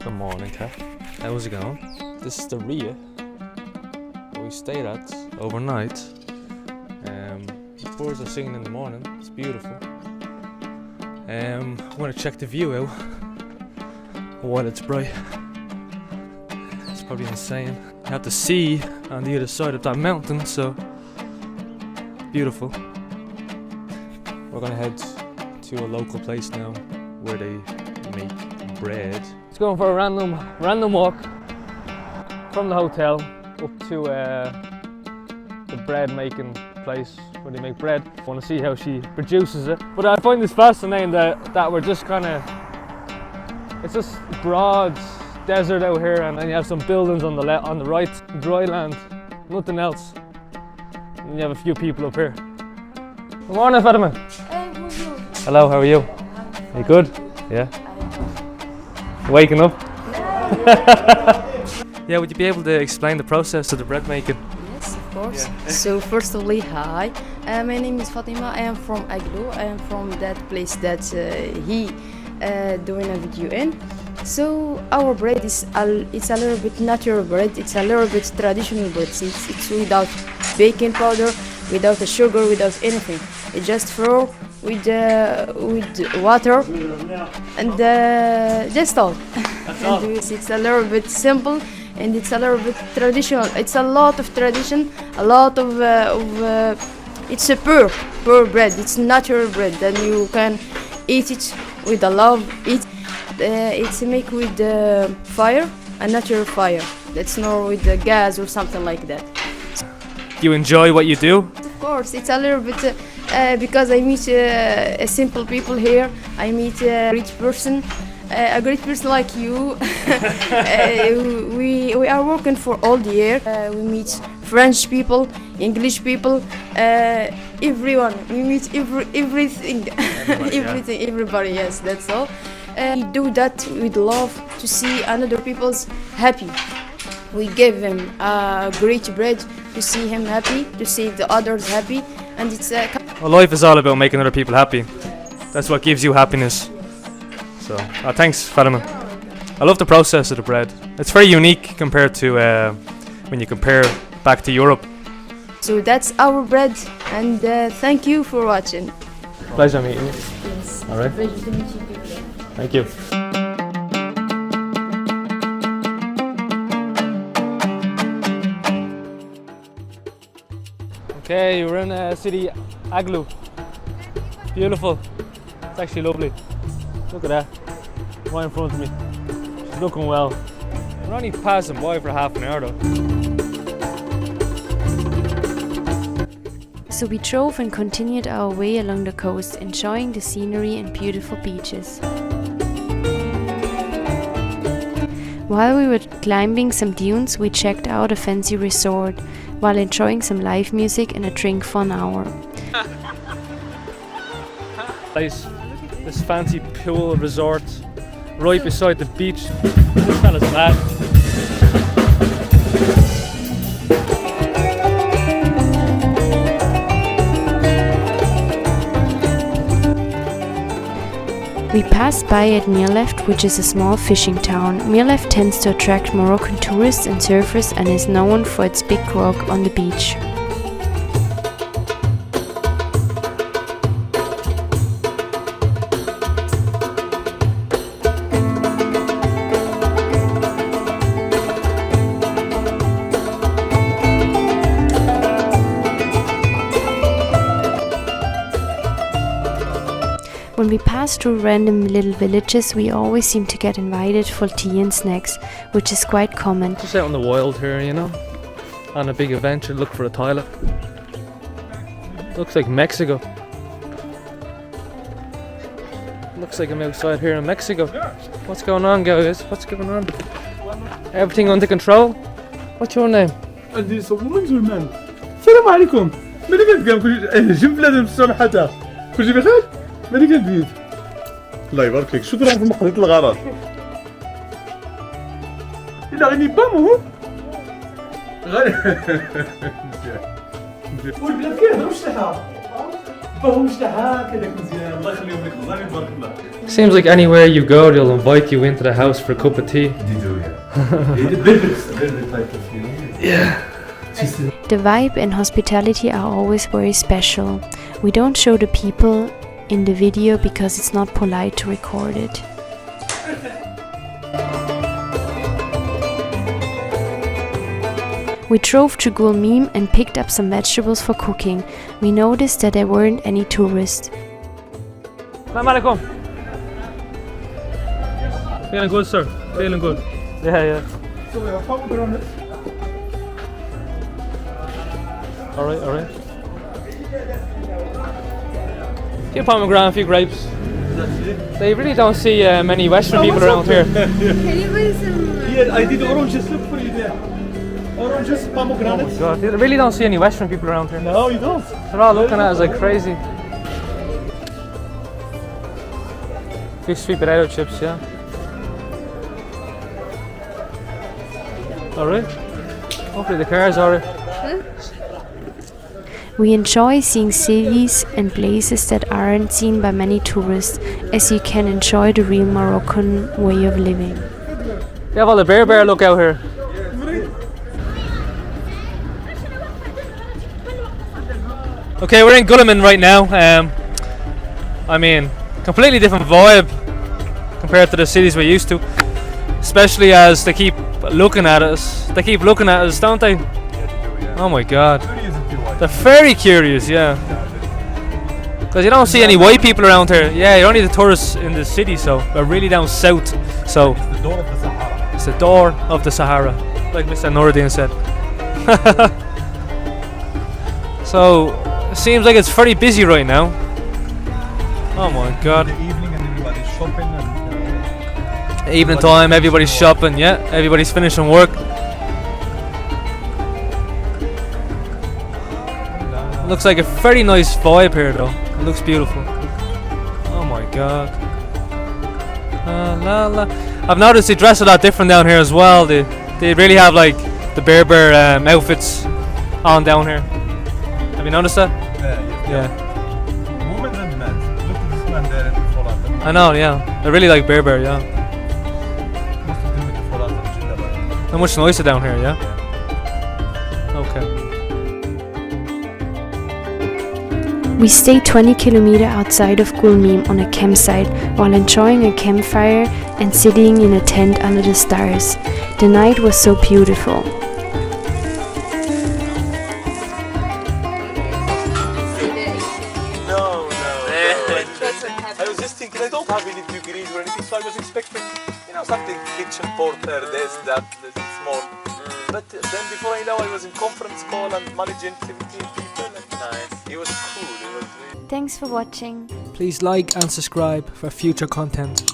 Good morning, Kat. How's it going? This is the Ria we stayed at overnight. The birds are singing in the morning. It's beautiful. I want to check the view out while it's bright. It's probably insane. You have the sea on the other side of that mountain, so beautiful. We're gonna head to a local place now where they make bread. It's going for a random walk from the hotel up to the bread making place where they make bread. I want to see how she produces it. But I find this fascinating that we're just kind of, it's just broad desert out here, and then you have some buildings on the right, dry land, nothing else. And you have a few people up here. Good morning, Fatima. Bonjour. Hello, how are you? Are you good? Yeah. Waking up? Yeah, would you be able to explain the process of the bread making? Yes, of course. Yeah. So first of all, hi. My name is Fatima. I am from Aglou. I am from that place that he doing a video in. So our bread is it's a little bit natural bread. It's a little bit traditional bread. It's without baking powder, without a sugar, without anything. It's just flour with water and just all. That's all. It's a little bit simple and it's a little bit traditional. It's a lot of tradition, a lot of it's a pure bread. It's natural bread. Then you can eat it with a love. It's made with fire, a natural fire. That's not with the gas or something like that. Do you enjoy what you do? Of course, it's a little bit because I meet simple people here. I meet a great person like you. We are working for all the year. We meet French people, English people, everyone. We meet everything, everybody. Yes, that's all. We do that with love to see another people's happy. We give him a great bread to see him happy, to see the others happy, and it's well, life is all about making other people happy. That's what gives you happiness. So, thanks, Fatima. I love the process of the bread. It's very unique compared to when you compare back to Europe. So that's our bread, and thank you for watching. Pleasure meeting you. Yes. All right. Pleasure to meet you. Thank you. Okay, we're in city Aglou. Beautiful. It's actually lovely. Look at that. Right in front of me. She's looking well. We're only passing by for half an hour though. So we drove and continued our way along the coast, enjoying the scenery and beautiful beaches. While we were climbing some dunes, we checked out a fancy resort, while enjoying some live music and a drink for an hour. This fancy pool resort right beside the beach. This fella's mad. We passed by at Mirleft, which is a small fishing town. Mirleft tends to attract Moroccan tourists and surfers and is known for its big rock on the beach. When we pass through random little villages, we always seem to get invited for tea and snacks, which is quite common. Just out in the wild here, you know, on a big adventure, look for a toilet. Looks like Mexico. Looks like I'm outside here in Mexico. What's going on, guys? What's going on? Everything under control? What's your name? عندي صبور زلمان. السلام عليكم. مالك كان كل جنب بلاد السمحة. كل شيء بخير؟ مالك البيت. الله يبارك فيك. شكرا في مقضية الغرض. إلا غني بامو. غير. والبلاد كيهضروا شحال. Seems like anywhere you go, they'll invite you into the house for a cup of tea. They do, yeah. Velvet type of, you know. Yeah. The vibe and hospitality are always very special. We don't show the people in the video because it's not polite to record it. We drove to Guelmim and picked up some vegetables for cooking. We noticed that there weren't any tourists. Assalamu alaikum. Feeling good, sir. Feeling good. Yeah. So we have pomegranate. Alright. A few pomegranate, a few grapes. They really don't see many Western people around here. Can you buy some? Yeah, I did oranges. Look for you there. Oranges, pomegranate. Oh my god, they really don't see any Western people around here. No, you don't. They're all looking at us like crazy. Few sweet potato chips, yeah. Alright. Hopefully the car's alright. We enjoy seeing cities and places that aren't seen by many tourists, as you can enjoy the real Moroccan way of living. They have all the bear look out here. Okay, we're in Guelmim right now. I mean, completely different vibe compared to the cities we're used to. Especially as they keep looking at us. They keep looking at us, don't they? Oh my god. They're very curious, yeah. Because you don't see any white people around here. Yeah, you're only the tourists in the city, so we're really down south. So It's the door of the Sahara. it's the door of the Sahara, like Mr. Nuruddin said. So it seems like it's very busy right now. Oh my god. In the evening and everybody's shopping and Evening time, everybody's shopping, yeah, everybody's finishing work. Looks like a very nice vibe here though. It looks beautiful. Oh my god. La la. I've noticed they dress a lot different down here as well. They really have like the Berber outfits on down here. Have you noticed that? Yeah. women and men. Look at this man there in the Folat. I know, yeah. They're really like Berber, yeah. Must have been with the Folat and Jilaba. They're much nicer down here, yeah? Okay. We stayed 20 km outside of Guelmim on a campsite while enjoying a campfire and sitting in a tent under the stars. The night was so beautiful. No. I was just thinking I don't have any degrees or anything, so I was expecting, something kitchen porter, this, that, small. But then before I know, I was in conference call and managing 15 people. Nice. It was cool. It was really. Thanks for watching. Please like and subscribe for future content.